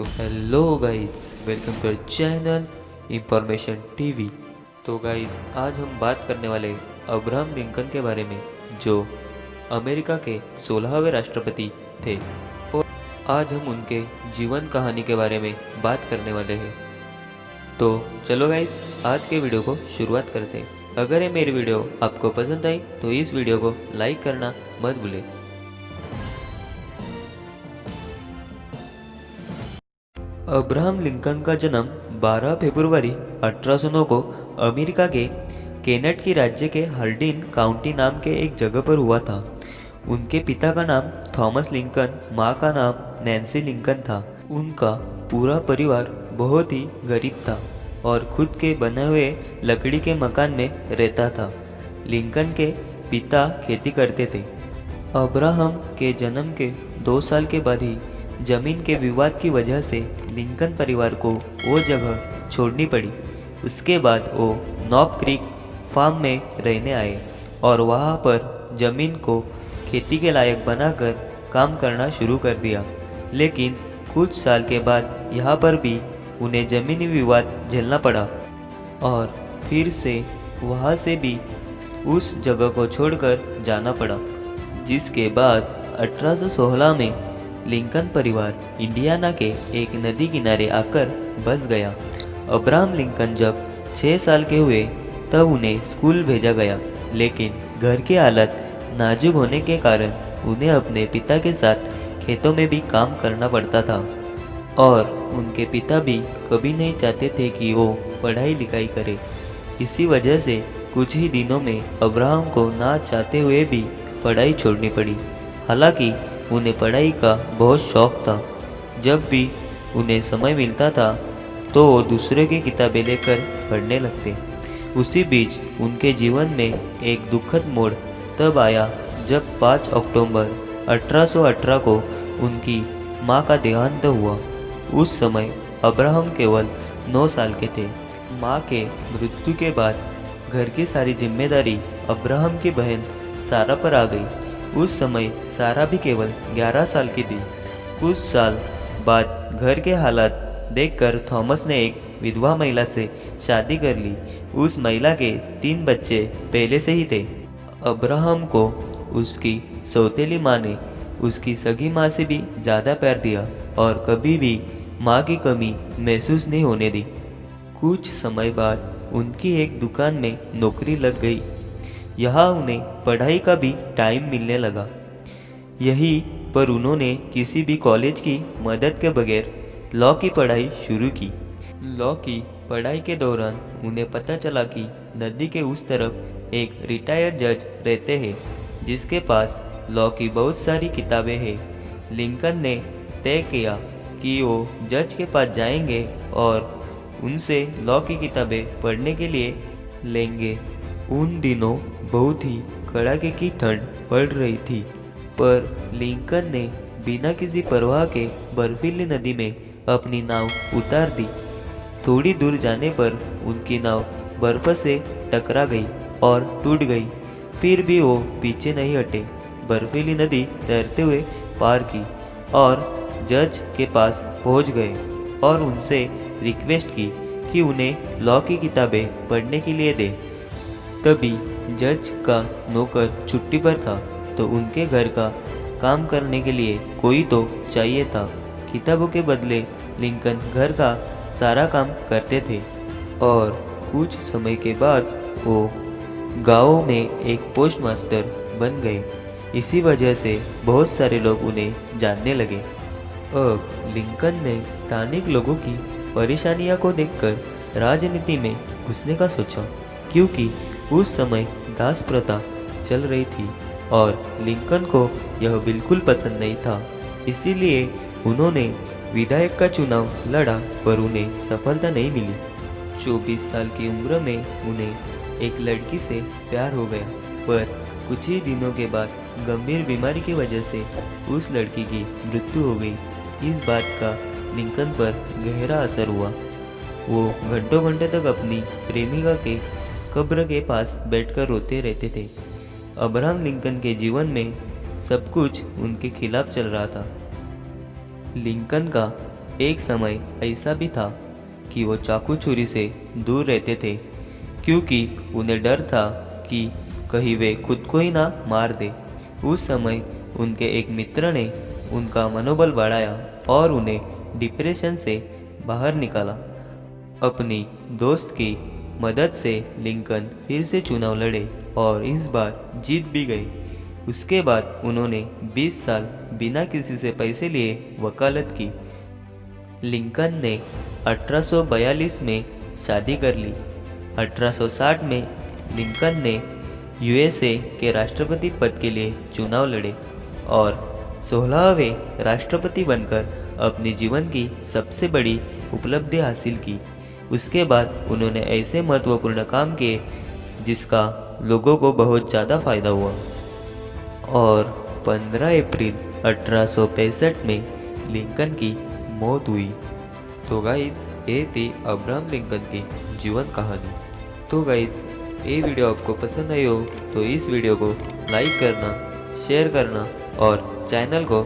तो hello guys, welcome to our channel information TV. तो guys, आज हम बात करने वाले अब्राहम लिंकन के बारे में, जो अमेरिका के 16वें राष्ट्रपति थे। और आज हम उनके जीवन कहानी के बारे में बात करने वाले हैं। तो चलो गाइस, आज के वीडियो को शुरुआत करते हैं। अगर ये मेरी वीडियो आपको पसंद आई तो इस वीडियो को लाइक करना मत भूलें। अब्राहम लिंकन का जन्म 12 फरवरी 1809 को अमेरिका के केनेट की राज्य के हल्डीन काउंटी नाम के एक जगह पर हुआ था। उनके पिता का नाम थॉमस लिंकन, माँ का नाम नैन्सी लिंकन था। उनका पूरा परिवार बहुत ही गरीब था और खुद के बने हुए लकड़ी के मकान में रहता था। लिंकन के पिता खेती करते थे। अब्राहम के जन्म के 2 साल के बाद ही जमीन के विवाद की वजह से लिंकन परिवार को वो जगह छोड़नी पड़ी। उसके बाद वो नॉब क्रीक फार्म में रहने आए और वहाँ पर जमीन को खेती के लायक बनाकर काम करना शुरू कर दिया। लेकिन कुछ साल के बाद यहाँ पर भी उन्हें जमीनी विवाद झेलना पड़ा और फिर से वहाँ से भी उस जगह को छोड़कर जाना पड़ा। जिसके बाद 1816 में लिंकन परिवार इंडियाना के एक नदी किनारे आकर बस गया। अब्राहम लिंकन जब 6 साल के हुए तब उन्हें स्कूल भेजा गया, लेकिन घर की हालत नाजुक होने के कारण उन्हें अपने पिता के साथ खेतों में भी काम करना पड़ता था और उनके पिता भी कभी नहीं चाहते थे कि वो पढ़ाई लिखाई करे। इसी वजह से कुछ ही दिनों में अब्राहम को ना चाहते हुए भी पढ़ाई छोड़नी पड़ी। हालांकि उन्हें पढ़ाई का बहुत शौक था। जब भी उन्हें समय मिलता था तो वो दूसरे की किताबें लेकर पढ़ने लगते। उसी बीच उनके जीवन में एक दुखद मोड़ तब आया जब 5 अक्टूबर 1818 को उनकी मां का देहांत हुआ। उस समय अब्राहम केवल 9 साल के थे। मां के मृत्यु के बाद घर की सारी जिम्मेदारी अब्राहम की बहन सारा पर आ गई। उस समय सारा भी केवल 11 साल की थी। कुछ साल बाद घर के हालात देखकर थॉमस ने एक विधवा महिला से शादी कर ली। उस महिला के 3 बच्चे पहले से ही थे। अब्राहम को उसकी सौतेली माँ ने उसकी सगी माँ से भी ज़्यादा प्यार दिया और कभी भी माँ की कमी महसूस नहीं होने दी। कुछ समय बाद उनकी एक दुकान में नौकरी लग गई। यहाँ उन्हें पढ़ाई का भी टाइम मिलने लगा। यहीं पर उन्होंने किसी भी कॉलेज की मदद के बगैर लॉ की पढ़ाई शुरू की। लॉ की पढ़ाई के दौरान उन्हें पता चला कि नदी के उस तरफ एक रिटायर्ड जज रहते हैं जिसके पास लॉ की बहुत सारी किताबें हैं। लिंकन ने तय किया कि वो जज के पास जाएंगे और उनसे लॉ की किताबें पढ़ने के लिए लेंगे। उन दिनों बहुत ही कड़ाके की ठंड पड़ रही थी, पर लिंकन ने बिना किसी परवाह के बर्फीली नदी में अपनी नाव उतार दी। थोड़ी दूर जाने पर उनकी नाव बर्फ से टकरा गई और टूट गई। फिर भी वो पीछे नहीं हटे। बर्फीली नदी तैरते हुए पार की और जज के पास पहुंच गए और उनसे रिक्वेस्ट की कि उन्हें लॉ की किताबें पढ़ने के लिए दे। तभी जज का नौकर छुट्टी पर था, तो उनके घर का काम करने के लिए कोई तो चाहिए था। किताबों के बदले लिंकन घर का सारा काम करते थे और कुछ समय के बाद वो गाँव में एक पोस्टमास्टर बन गए। इसी वजह से बहुत सारे लोग उन्हें जानने लगे। अब लिंकन ने स्थानिक लोगों की परेशानियों को देखकर राजनीति में घुसने का सोचा, क्योंकि उस समय दास प्रथा चल रही थी और लिंकन को यह बिल्कुल पसंद नहीं था। इसीलिए उन्होंने विधायक का चुनाव लड़ा, पर उन्हें सफलता नहीं मिली। 24 साल की उम्र में उन्हें एक लड़की से प्यार हो गया, पर कुछ ही दिनों के बाद गंभीर बीमारी की वजह से उस लड़की की मृत्यु हो गई। इस बात का लिंकन पर गहरा असर हुआ। वो घंटों घंटे तक अपनी प्रेमिका के कब्र के पास बैठकर रोते रहते थे। अब्राहम लिंकन के जीवन में सब कुछ उनके खिलाफ चल रहा था। लिंकन का एक समय ऐसा भी था कि वो चाकू छुरी से दूर रहते थे, क्योंकि उन्हें डर था कि कहीं वे खुद को ही ना मार दे। उस समय उनके एक मित्र ने उनका मनोबल बढ़ाया और उन्हें डिप्रेशन से बाहर निकाला। अपनी दोस्त की मदद से लिंकन फिर से चुनाव लड़े और इस बार जीत भी गए। उसके बाद उन्होंने 20 साल बिना किसी से पैसे लिए वकालत की। लिंकन ने 1842 में शादी कर ली। 1860 में लिंकन ने यूएसए के राष्ट्रपति पद के लिए चुनाव लड़े और 16वें राष्ट्रपति बनकर अपने जीवन की सबसे बड़ी उपलब्धि हासिल की। उसके बाद उन्होंने ऐसे महत्वपूर्ण काम किए जिसका लोगों को बहुत ज़्यादा फ़ायदा हुआ। और 15 अप्रैल 1865 में लिंकन की मौत हुई। तो गाइज ये थी अब्राहम लिंकन की जीवन कहानी। तो गाइज ये वीडियो आपको पसंद आई हो तो इस वीडियो को लाइक करना, शेयर करना और चैनल को